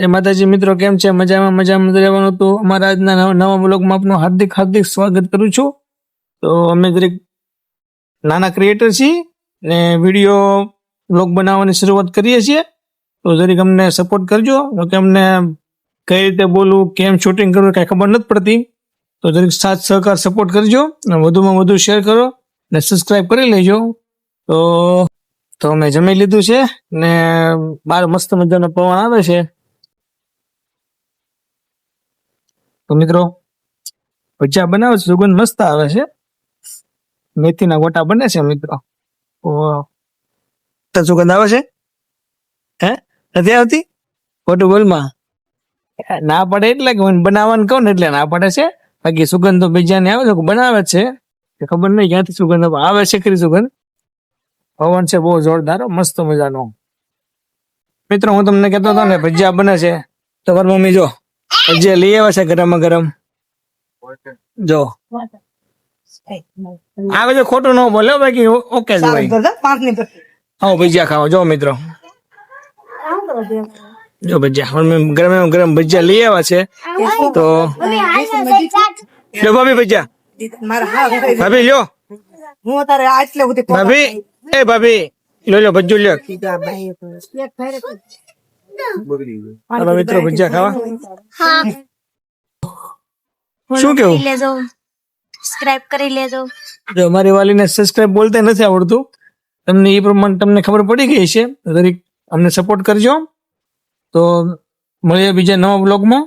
જય માતાજી મિત્રો, કેમ છે? મજામાં રહેવાનું. તો અમારા આજના નવા બ્લોગમાં આપનું હાર્દિક સ્વાગત કરું છું. તો અમે દરેક નાના ક્રિએટર છીએ ને વિડીયો બ્લોગ બનાવવાની શરૂઆત કરીએ છીએ. તો જરીક અમને સપોર્ટ કરજો, કે અમને કઈ રીતે બોલવું, કેમ શૂટિંગ કરવું કઈ ખબર નથી પડતી. તો જરીક સાથ સહકાર સપોર્ટ કરજો, વધુમાં વધુ શેર કરો ને સબસ્ક્રાઈબ કરી લેજો. તો અમે જમી લીધું છે ને બહાર મસ્ત મજાનો પવન આવે છે. તો મિત્રો ભજીયા બનાવે છે, સુગંધ મસ્ત આવે છે. મેથીના ગોટા બને છે મિત્રો. તો સુગંધ આવે છે? હે નથી આવતી? ખોટું બોલમાં ના પડે એટલે કે બનાવવાનું કહું ને એટલે ના પડે છે. બાકી સુગંધ તો ભજીયાની આવે છે, બનાવે છે. ખબર નહીં ક્યાંથી સુગંધ આવે છે. ખરી સુગંધ પવન છે બહુ જોરદાર, મસ્ત મજાનો. મિત્રો હું તમને કહેતો હતો ને ભજીયા બને છે, તો મારી મમ્મી જો ભજીયા લઈ આવ્યા છે ગરમ. જો આવે છે, ખોટું ન બોલ્યો, બાકી ઓકે જ ભાઈ. આવો ભજીયા ખાવા. જો મિત્રો જો ભજીયા ગરમ ભજીયા લઈ આવ્યા છે. તો લો ભાભી ભજીયા, ભાભી લ્યો, ભાભી એ ભાભી લો ભજ્જુ લ્યો. હાલો મિત્રો ભજીયા ખાવા. શું કેવું? સબસ્ક્રાઇબ કરી લેજો. જો અમારી વાલીને સબસ્ક્રાઇબ બોલતા નથી આવડતું, તમને એ પ્રમાણે તમને ખબર પડી ગઈ છે. દરેક અમને સપોર્ટ કરજો. તો મળીએ બીજા નવા બ્લોગમાં.